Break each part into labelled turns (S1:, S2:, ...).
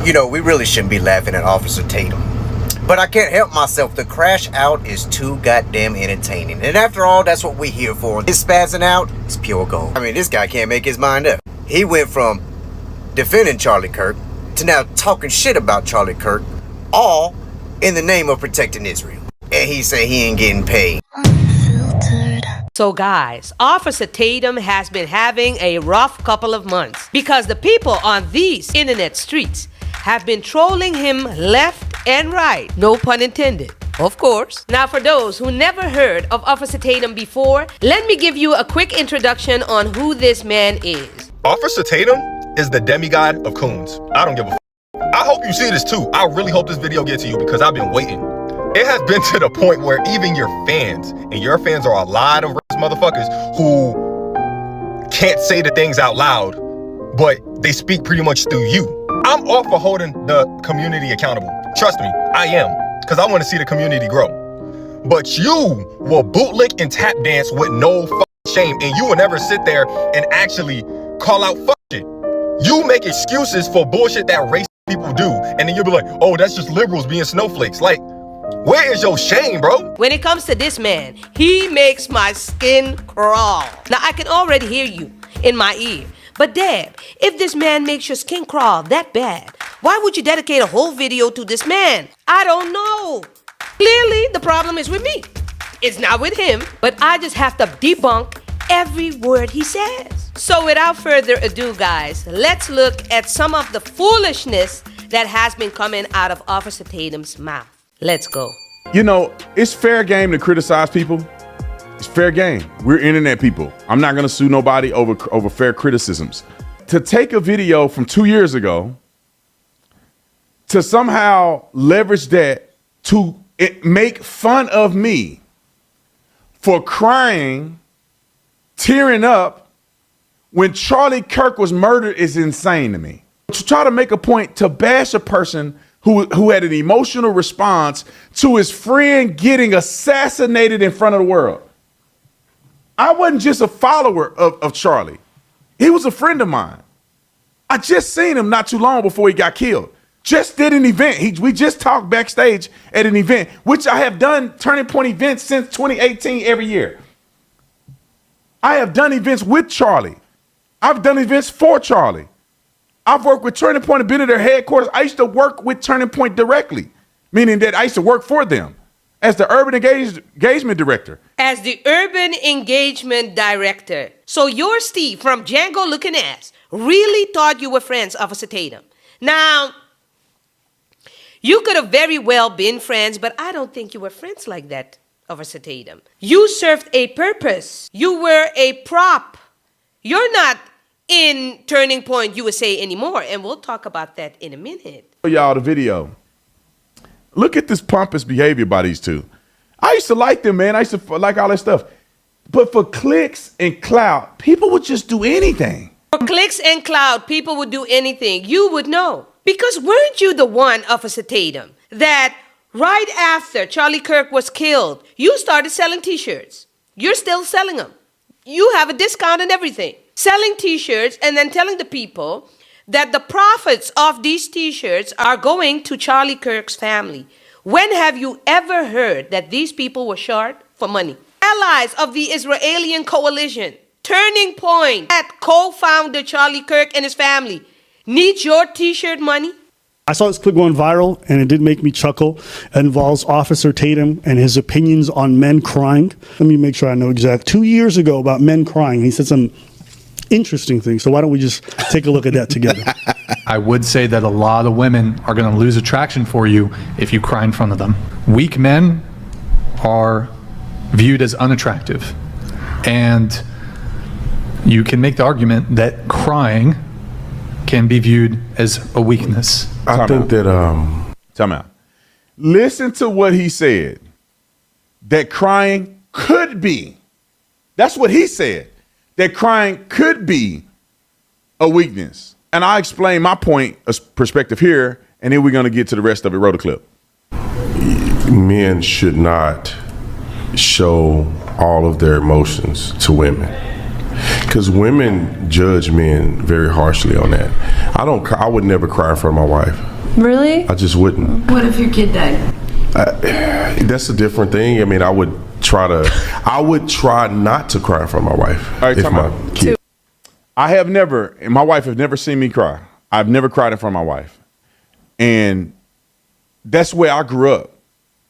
S1: You know, we really shouldn't be laughing at Officer Tatum. But I can't help myself. The crash out is too goddamn entertaining. And after all, that's what we're here for. This spazzing out is pure gold. I mean, this guy can't make his mind up. He went from defending Charlie Kirk to now talking shit about Charlie Kirk, all in the name of protecting Israel. And he said he ain't getting paid.
S2: Unfiltered.
S3: So guys, Officer Tatum has been having a rough couple of months because the people on these internet streets have been trolling him left and right. No pun intended, of course. Now for those who never heard of Officer Tatum before, let me give you a quick introduction on who this man is.
S4: Officer Tatum is the demigod of coons. I don't give a f. I hope you see this too. I really hope this video gets to you because I've been waiting. It has been to the point where even your fans, and your fans are a lot of motherfuckers who can't say the things out loud, but they speak pretty much through you. I'm all for holding the community accountable. Trust me, I am, because I want to see the community grow. But you will bootlick and tap dance with no shame, and you will never sit there and actually call out shit. You make excuses for bullshit that racist people do, and then you'll be like, oh, that's just liberals being snowflakes. Like, where is your shame, bro?
S3: When it comes to this man, he makes my skin crawl. Now, I can already hear you in my ear. But Deb, if this man makes your skin crawl that bad, why would you dedicate a whole video to this man? I don't know. Clearly, the problem is with me. It's not with him, but I just have to debunk every word he says. So without further ado, guys, let's look at some of the foolishness that has been coming out of Officer Tatum's mouth. Let's go.
S5: You know, it's fair game to criticize people. It's fair game. We're internet people. I'm not gonna sue nobody over fair criticisms. To take a video from 2 years ago to somehow leverage that to make fun of me for crying, tearing up when Charlie Kirk was murdered is insane to me. To try to make a point to bash a person who had an emotional response to his friend getting assassinated in front of the world. I wasn't just a follower of Charlie. He was a friend of mine. I just seen him not too long before he got killed. Just did an event. We just talked backstage at an event, which I have done Turning Point events since 2018 every year. I have done events with Charlie. I've done events for Charlie. I've worked with Turning Point and been at their headquarters. I used to work with Turning Point directly, meaning that I used to work for them as the urban engagement director.
S3: As the urban engagement director. So you're Steve from Django Looking Ass really thought you were friends, Officer Tatum. Now, you could have very well been friends, but I don't think you were friends like that, Officer Tatum. You served a purpose. You were a prop. You're not in Turning Point USA anymore, and we'll talk about that in a minute.
S5: Y'all, the video. Look at this pompous behavior by these two. I used to like them, man. I used to like all that stuff. But for clicks and clout, people would just do anything.
S3: For clicks and clout, people would do anything. You would know. Because weren't you the one, Officer Tatum, that right after Charlie Kirk was killed, you started selling t-shirts? You're still selling them. You have a discount and everything. Selling t-shirts and then telling the people that the profits of these t-shirts are going to Charlie Kirk's family. When have you ever heard that these people were short for money? Allies of the Israeli coalition, Turning Point, that co-founder Charlie Kirk and his family needs your t-shirt money?
S6: I saw this clip going viral, and it did make me chuckle. It involves Officer Tatum and his opinions on men crying. Let me make sure I know exact. 2 years ago about men crying, he said some interesting things. So why don't we just take a look at that together?
S7: I would say that a lot of women are going to lose attraction for you if you cry in front of them. Weak men are viewed as unattractive. And you can make the argument that crying can be viewed as a weakness.
S5: I think that time out. Listen to what he said. That crying could be. That's what he said. That crying could be a weakness. And I explain my point of perspective here, and then we're going to get to the rest of it. Roll the clip.
S8: Men should not show all of their emotions to women, because women judge men very harshly on that. I would never cry in front of my wife.
S2: Really?
S8: I just wouldn't.
S9: What if your kid died?
S8: That's a different thing. I mean, I would try not to cry in front of my wife.
S5: All right,
S8: if
S5: time
S8: my
S5: out.
S8: kid.
S5: I have never, and my wife has never seen me cry. I've never cried in front of my wife. And that's where I grew up.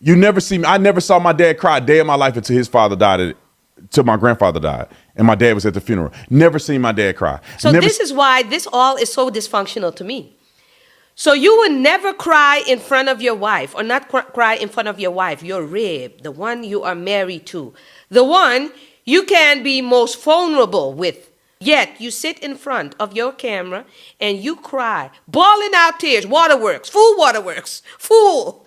S5: You never see me. I never saw my dad cry a day of my life until his father died, till my grandfather died. And my dad was at the funeral. Never seen my dad cry.
S3: So
S5: Never
S3: this is why this all is so dysfunctional to me. So you would never cry in front of your wife, or not cry in front of your wife, your rib, the one you are married to, the one you can be most vulnerable with. Yet you sit in front of your camera and you cry, bawling out tears, waterworks, full,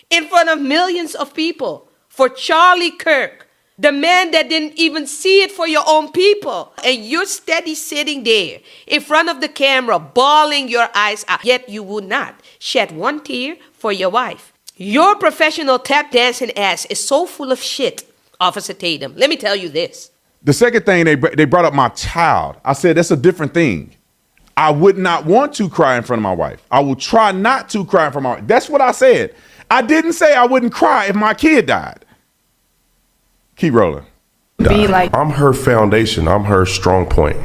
S3: in front of millions of people for Charlie Kirk, the man that didn't even see it for your own people. And you're steady sitting there in front of the camera, bawling your eyes out. Yet you would not shed one tear for your wife. Your professional tap dancing ass is so full of shit, Officer Tatum. Let me tell you this.
S5: The second thing, they brought up my child. I said, that's a different thing. I would not want to cry in front of my wife. I will try not to cry in front of my wife. That's what I said. I didn't say I wouldn't cry if my kid died. Keep rolling.
S2: Be like,
S8: I'm her foundation. I'm her strong point.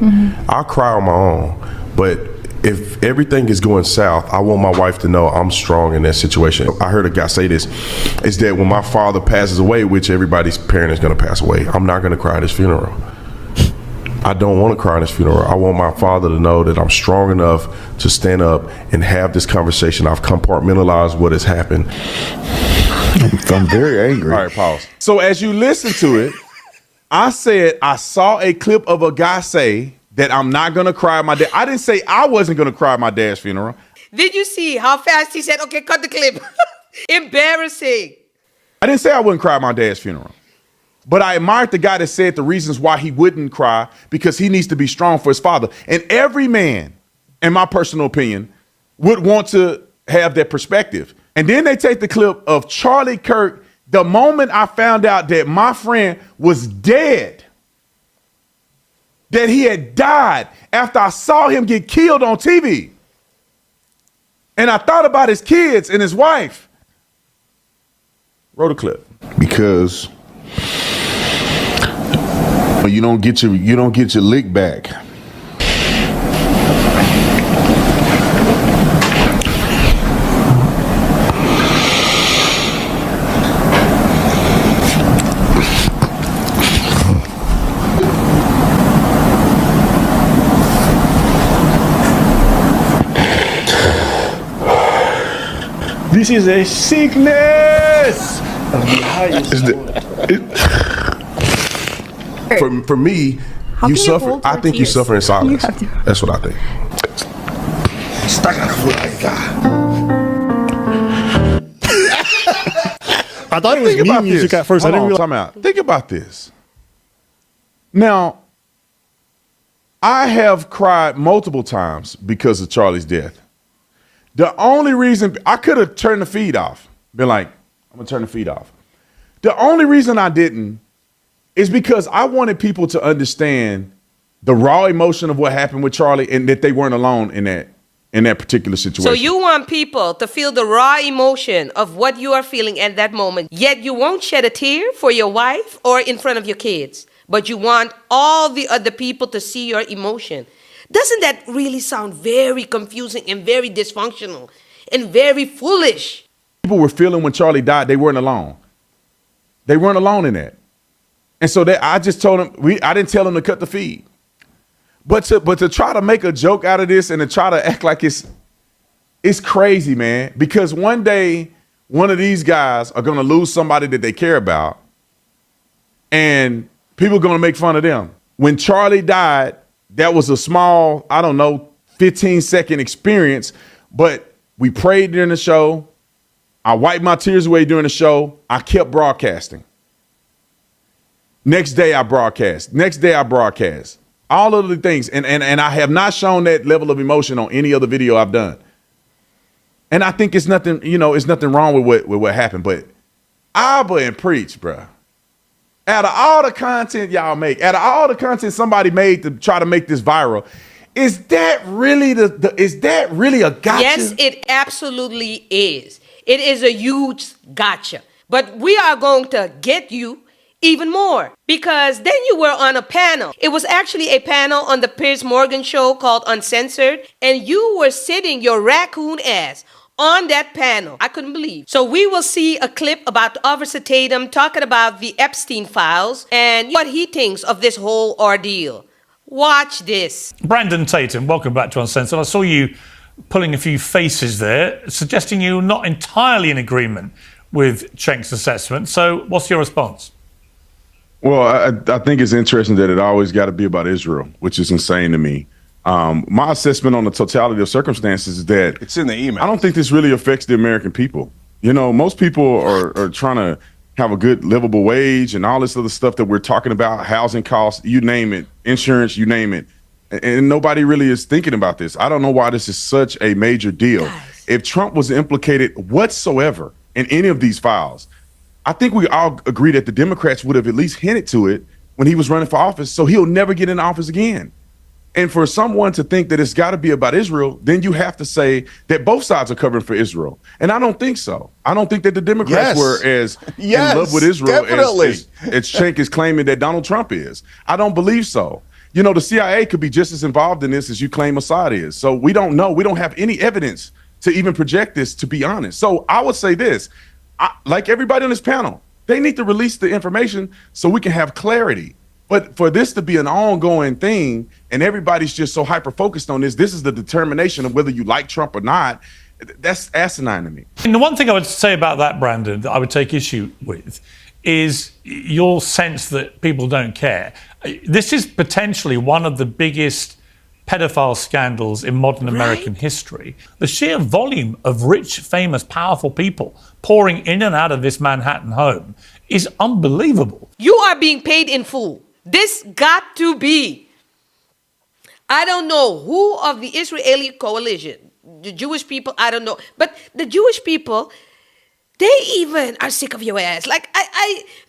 S8: I'll cry on my own, but if everything is going south, I want my wife to know I'm strong in that situation. I heard a guy say this, is that when my father passes away, which everybody's parent is going to pass away, I'm not going to cry at his funeral. I don't want to cry at his funeral. I want my father to know that I'm strong enough to stand up and have this conversation. I've compartmentalized what has happened.
S5: I'm very angry. All right, pause. So as you listen to it, I said I saw a clip of a guy say that I'm not going to cry at my dad. I didn't say I wasn't going to cry at my dad's funeral.
S3: Did you see how fast he said, okay, cut the clip? Embarrassing.
S5: I didn't say I wouldn't cry at my dad's funeral. But I admired the guy that said the reasons why he wouldn't cry, because he needs to be strong for his father. And every man, in my personal opinion, would want to have that perspective. And then they take the clip of Charlie Kirk the moment I found out that my friend was dead, that he had died after I saw him get killed on TV. And I thought about his kids and his wife. Roll the clip.
S10: Because you don't get your lick back.
S6: This is a sickness of the highest order.
S8: For me, you suffer. I think you suffer in silence. That's what I think.
S6: I thought it was meme music at first. I didn't realize.
S5: Time out. Think about this. Now, I have cried multiple times because of Charlie's death. The only reason I could have turned the feed off, been like, I'm gonna turn the feed off. The only reason I didn't is because I wanted people to understand the raw emotion of what happened with Charlie and that they weren't alone in that particular situation.
S3: So you want people to feel the raw emotion of what you are feeling at that moment, yet you won't shed a tear for your wife or in front of your kids, but you want all the other people to see your emotion. Doesn't that really sound very confusing and very dysfunctional and very foolish?
S5: People were feeling when Charlie died, they weren't alone. They weren't alone in that. And so I just told them, I didn't tell them to cut the feed. But to try to make a joke out of this and to try to act like it's crazy, man. Because one day, one of these guys are going to lose somebody that they care about. And people are going to make fun of them. When Charlie died, that was a small, 15-second experience. But we prayed during the show. I wiped my tears away during the show. I kept broadcasting. Next day I broadcast. Next day I broadcast. All of the things. And I have not shown that level of emotion on any other video I've done. And I think it's nothing, it's nothing wrong with what happened. But Abba and Preach, bruh. Out of all the content y'all make, out of all the content somebody made to try to make this viral, Is that really is that really a gotcha?
S3: Yes, it absolutely is. It is a huge gotcha. But we are going to get you even more, because then you were on a panel. It was actually a panel on the Piers Morgan show called Uncensored, and you were sitting your raccoon ass on that panel. I couldn't believe. So we will see a clip about Officer Tatum talking about the Epstein files and what he thinks of this whole ordeal. Watch this.
S2: Brandon Tatum, welcome back to Uncensored. I saw you pulling a few faces there, suggesting you're not entirely in agreement with Cenk's assessment. So what's your response?
S5: Well, I think it's interesting that it always got to be about Israel, which is insane to me. My assessment on the totality of circumstances is that
S9: it's in the email.
S5: I don't think this really affects the American people. You know, most people are trying to have a good livable wage and all this other stuff that we're talking about, housing costs, you name it, insurance, you name it. And nobody really is thinking about this. I don't know why this is such a major deal.
S3: Guys.
S5: If Trump was implicated whatsoever in any of these files, I think we all agree that the Democrats would have at least hinted to it when he was running for office, so he'll never get in office again. And for someone to think that it's got to be about Israel, then you have to say that both sides are covering for Israel. And I don't think so. I don't think that the Democrats were as in love with Israel as Cenk is claiming that Donald Trump is. I don't believe so. You know, the CIA could be just as involved in this as you claim Assad is. So we don't know. We don't have any evidence to even project this, to be honest. So I would say this. Like everybody on this panel, they need to release the information so we can have clarity. But for this to be an ongoing thing and everybody's just so hyper-focused on this is the determination of whether you like Trump or not. That's asinine to me.
S2: And the one thing I would say about that, Brandon, that I would take issue with is your sense that people don't care. This is potentially one of the biggest pedophile scandals in modern American history. The sheer volume of rich, famous, powerful people pouring in and out of this Manhattan home is unbelievable.
S3: You are being paid in full. This got to be. I don't know who of the Israeli coalition, the Jewish people, I don't know. But the Jewish people, they even are sick of your ass. Like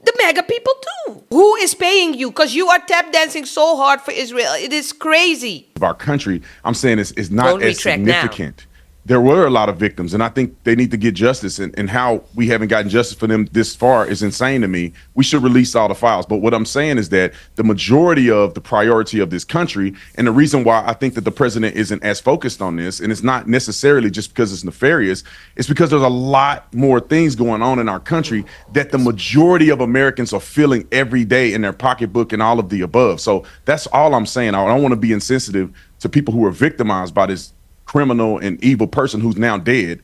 S3: the MAGA people too. Who is paying you? Because you are tap dancing so hard for Israel. It is crazy.
S5: Of our country, I'm saying it's not
S3: Don't
S5: as
S3: retract
S5: significant.
S3: now.
S5: There were a lot of victims, and I think they need to get justice. And how we haven't gotten justice for them this far is insane to me. We should release all the files. But what I'm saying is that the majority of the priority of this country, and the reason why I think that the president isn't as focused on this, and it's not necessarily just because it's nefarious, it's because there's a lot more things going on in our country that the majority of Americans are feeling every day in their pocketbook and all of the above. So that's all I'm saying. I don't want to be insensitive to people who are victimized by this criminal and evil person who's now dead.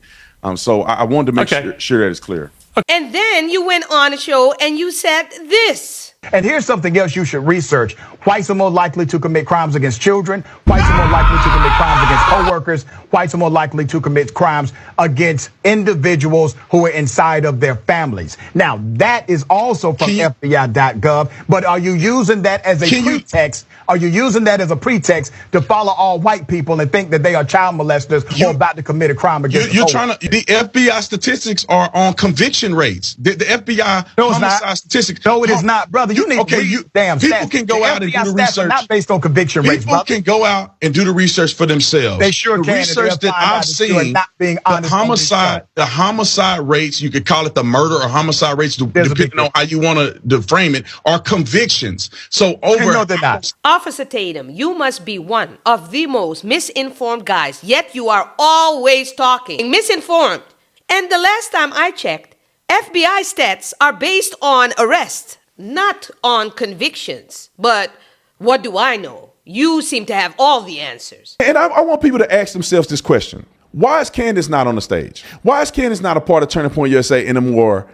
S5: So I wanted to make sure that it's clear.
S3: And then you went on a show and you said this.
S11: And here's something else you should research. Whites are more likely to commit crimes against children. Whites are more likely to commit crimes against co-workers. Whites are more likely to commit crimes against individuals who are inside of their families. Now, that is also from FBI.gov. But are you using that as a pretext? Are you using that as a pretext to follow all white people and think that they are child molesters or about to commit a crime against
S9: you're trying to, the FBI statistics are on conviction rates. The FBI homicide statistics.
S11: No, it is not, brother. You need damn
S9: people
S11: stats.
S9: can go out and do the research.
S11: Not based on conviction rates,
S9: People can go out and do the research for themselves.
S11: They sure
S9: the
S11: can.
S9: Research that I've seen, the homicide rates, you could call it the murder or homicide rates, depending on how you want to frame it, are convictions. So
S11: No, they're not.
S3: Officer Tatum, you must be one of the most misinformed guys, yet you are always talking misinformed. And the last time I checked, FBI stats are based on arrests, not on convictions. But what do I know? You seem to have all the answers.
S5: And I want people to ask themselves this question. Why is Candace not on the stage? Why is Candace not a part of Turning Point USA in a more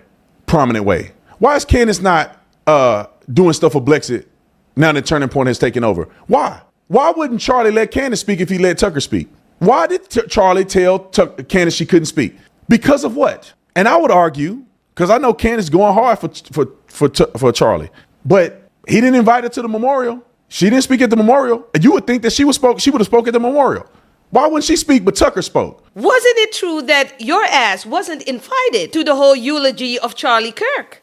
S5: prominent way? Why is Candace not doing stuff for Blexit now that Turning Point has taken over? Why? Why wouldn't Charlie let Candace speak if he let Tucker speak? Why did Charlie tell Candace she couldn't speak? Because of what? And I would argue, because I know Candace going hard for Charlie, but he didn't invite her to the memorial. She didn't speak at the memorial. You would think that she would have spoke at the memorial. Why wouldn't she speak, but Tucker spoke?
S3: Wasn't it true that your ass wasn't invited to the whole eulogy of Charlie Kirk?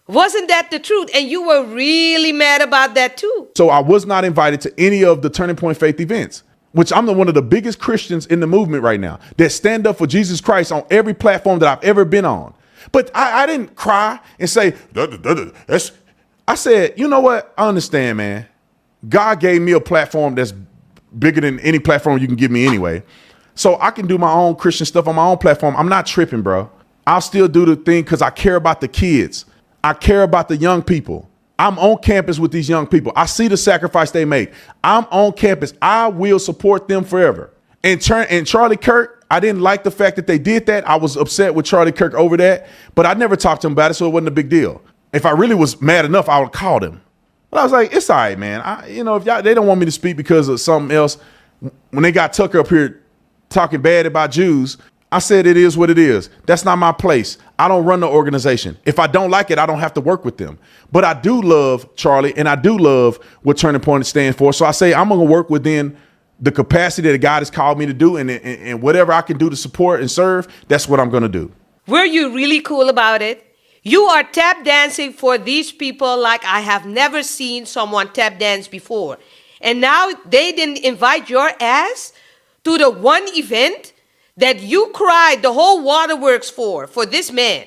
S3: Wasn't that the truth? And you were really mad about that too.
S5: So I was not invited to any of the Turning Point Faith events, which I'm one of the biggest Christians in the movement right now that stand up for Jesus Christ on every platform that I've ever been on. But I didn't cry and say, I said, you know what? I understand, man. God gave me a platform that's bigger than any platform you can give me anyway. So I can do my own Christian stuff on my own platform. I'm not tripping, bro. I'll still do the thing because I care about the kids. I care about the young people. I'm on campus with these young people. I see the sacrifice they make. I'm on campus. I will support them forever. And Charlie Kirk, I didn't like the fact that they did that. I was upset with Charlie Kirk over that, but I never talked to him about it, so it wasn't a big deal. If I really was mad enough, I would have called him. But I was like, it's all right, man. If they don't want me to speak because of something else, when they got Tucker up here talking bad about Jews, I said it is what it is. That's not my place. I don't run the organization. If I don't like it, I don't have to work with them. But I do love Charlie, and I do love what Turning Point stands for. So I say I'm going to work within the capacity that God has called me to do, and whatever I can do to support and serve, that's what I'm going to do.
S3: Were you really cool about it? You are tap dancing for these people like I have never seen someone tap dance before. And now they didn't invite your ass to the one event that you cried the whole waterworks for this man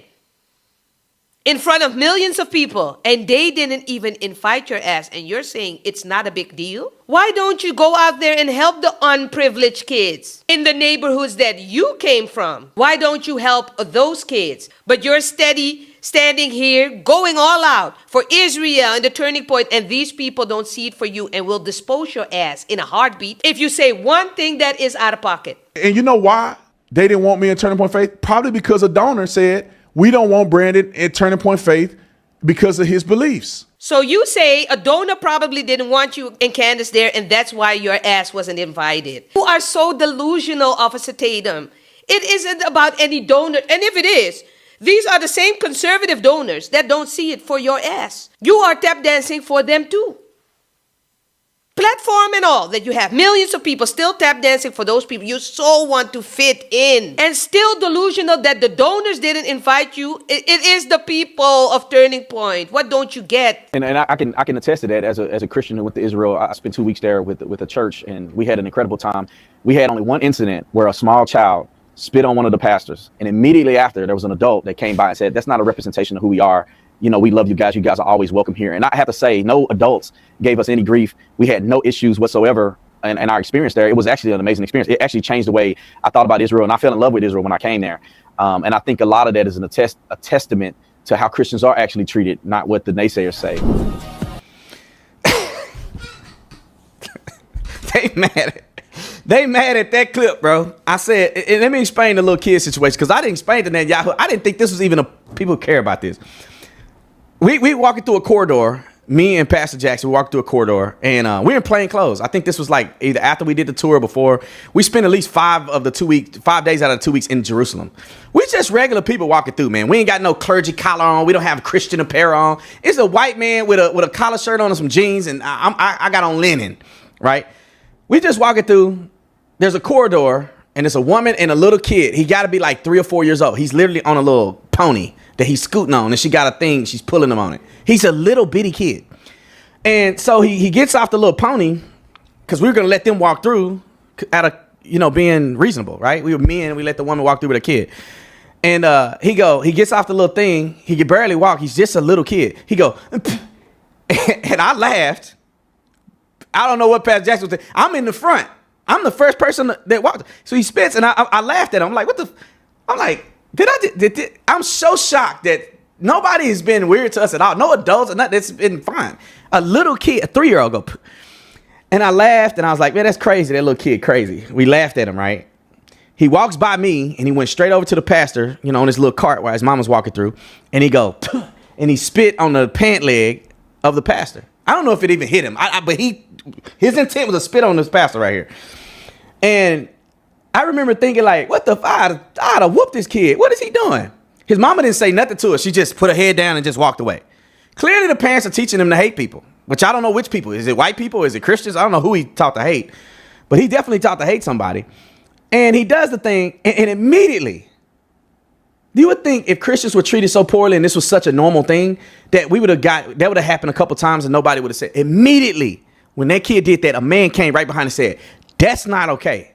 S3: in front of millions of people, and they didn't even invite your ass, and you're saying it's not a big deal? Why don't you go out there and help the unprivileged kids in the neighborhoods that you came from? Why don't you help those kids? But you're standing here going all out for Israel and the Turning Point, and these people don't see it for you and will dispose your ass in a heartbeat if you say one thing that is out of pocket.
S5: And you know why they didn't want me in Turning Point Faith? Probably because a donor said, we don't want Brandon in Turning Point Faith because of his beliefs.
S3: So you say a donor probably didn't want you and Candace there, and that's why your ass wasn't invited. You are so delusional, Officer Tatum. It isn't about any donor, and if it is, these are the same conservative donors that don't see it for your ass. You are tap dancing for them too. Platform and all that you have. Millions of people still tap dancing for those people. You so want to fit in. And still delusional that the donors didn't invite you. It is the people of Turning Point. What don't you get?
S12: And I can attest to that as a Christian who went to Israel. I spent 2 weeks there with a church, and we had an incredible time. We had only one incident where a small child spit on one of the pastors. And immediately after, there was an adult that came by and said, that's not a representation of who we are. You know, we love you guys. You guys are always welcome here. And I have to say, no adults gave us any grief. We had no issues whatsoever in our experience there. It was actually an amazing experience. It actually changed the way I thought about Israel. And I fell in love with Israel when I came there. And I think a lot of that is a testament to how Christians are actually treated, not what the naysayers say.
S13: They mad at that clip, bro. I said, and let me explain the little kid situation, because I didn't explain to Netanyahu. I didn't think this was even people care about this. We walking through a corridor. Me and Pastor Jackson, we walked through a corridor, and we were in plain clothes. I think this was like either after we did the tour or before. We spent at least 5 days out of 2 weeks in Jerusalem. We just regular people walking through, man. We ain't got no clergy collar on. We don't have Christian apparel on. It's a white man with a collar shirt on and some jeans, and I got on linen, right? We just walking through. There's a corridor, and it's a woman and a little kid. He got to be like 3 or 4 years old. He's literally on a little pony that he's scooting on, and she got a thing. She's pulling him on it. He's a little bitty kid. And so he gets off the little pony because we were going to let them walk through out of, being reasonable, right? We were men, we let the woman walk through with a kid. And he gets off the little thing. He can barely walk. He's just a little kid. He go, and I laughed. I don't know what Pastor Jackson was saying. I'm in the front. I'm the first person that walked. So he spits, and I laughed at him. I'm like, I'm like, I'm so shocked that nobody has been weird to us at all. No adults, or nothing. It's been fine. A little kid, a 3-year-old go, and I laughed, and I was like, man, that's crazy. That little kid, crazy. We laughed at him, right? He walks by me, and he went straight over to the pastor, on his little cart while his mom was walking through, and he go, and he spit on the pant leg of the pastor. I don't know if it even hit him, but his intent was to spit on this pastor right here. And I remember thinking, like, what the fuck? I'd have whooped this kid. What is he doing? His mama didn't say nothing to her. She just put her head down and just walked away. Clearly, the parents are teaching him to hate people, which I don't know which people. Is it white people? Is it Christians? I don't know who he taught to hate, but he definitely taught to hate somebody. And he does the thing, and immediately, Do you think if Christians were treated so poorly and this was such a normal thing that that would have happened a couple times and nobody would have said immediately when that kid did that, a man came right behind and said, "That's not okay.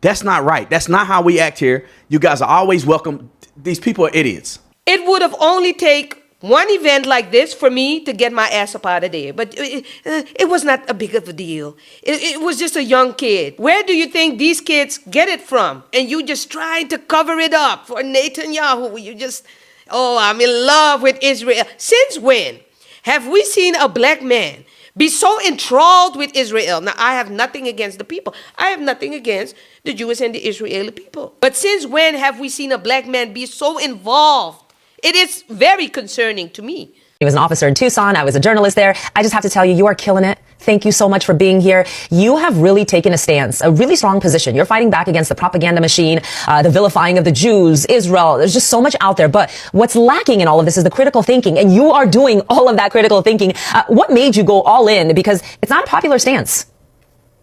S13: That's not right. That's not how we act here. You guys are always welcome. These people are idiots."
S3: It would have only take one event like this for me to get my ass up out of there. But it was not a big of a deal. It was just a young kid. Where do you think these kids get it from? And you just trying to cover it up for Netanyahu. You just, oh, I'm in love with Israel. Since when have we seen a black man be so enthralled with Israel? Now, I have nothing against the people. I have nothing against the Jewish and the Israeli people. But since when have we seen a black man be so involved? It is very concerning to me.
S14: He was an officer in Tucson. I was a journalist there. I just have to tell you, you are killing it. Thank you so much for being here. You have really taken a stance, a really strong position. You're fighting back against the propaganda machine, the vilifying of the Jews, Israel. There's just so much out there. But what's lacking in all of this is the critical thinking. And you are doing all of that critical thinking. What made you go all in? Because it's not a popular stance.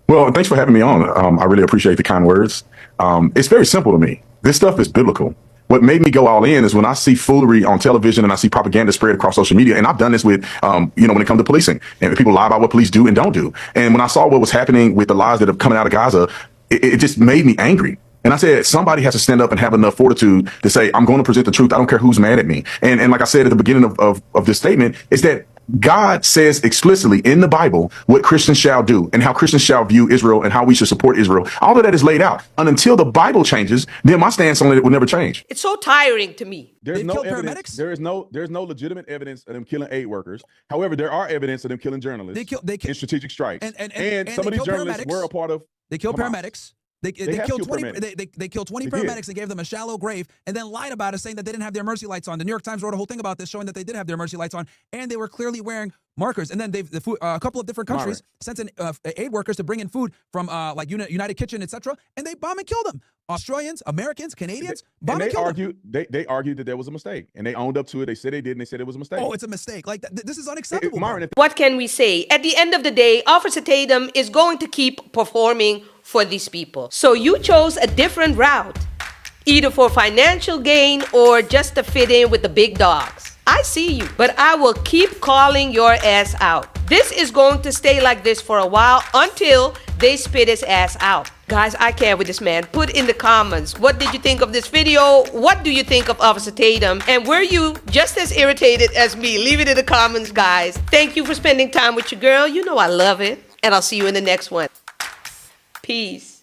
S5: Well, thanks for having me on. I really appreciate the kind words. It's very simple to me. This stuff is biblical. What made me go all in is when I see foolery on television and I see propaganda spread across social media. And I've done this with, when it comes to policing, and people lie about what police do and don't do. And when I saw what was happening with the lies that have come out of Gaza, it just made me angry. And I said, somebody has to stand up and have enough fortitude to say, I'm going to present the truth. I don't care who's mad at me. And like I said at the beginning of this statement, is that God says explicitly in the Bible what Christians shall do and how Christians shall view Israel and how we should support Israel. All of that is laid out. And until the Bible changes, then my stance on it will never change.
S3: It's so tiring to me.
S5: There's no evidence. There's no legitimate evidence of them killing aid workers. However, there are evidence of them killing journalists in strategic strikes. And some of these journalists were a part of.
S15: They killed paramedics. They killed 20
S5: They
S15: paramedics and gave them a shallow grave and then lied about it, saying that they didn't have their mercy lights on. The New York Times wrote a whole thing about this, showing that they did have their mercy lights on, and they were clearly wearing markers. And then a couple of different countries sent in aid workers to bring in food from like United Kitchen, etc., and they bomb and killed them. Australians, Americans, Canadians, bomb and killed them.
S5: They argued that there was a mistake, and they owned up to it. They said they did, and they said it was a mistake.
S15: Oh, it's a mistake. Like this is unacceptable.
S3: What can we say? At the end of the day, Officer Tatum is going to keep performing for these people. So you chose a different route, either for financial gain or just to fit in with the big dogs. I see you, but I will keep calling your ass out. This is going to stay like this for a while until they spit his ass out. Guys, I can't with this man. Put in the comments, what did you think of this video? What do you think of Officer Tatum? And were you just as irritated as me? Leave it in the comments, guys. Thank you for spending time with your girl. You know I love it. And I'll see you in the next one. Peace.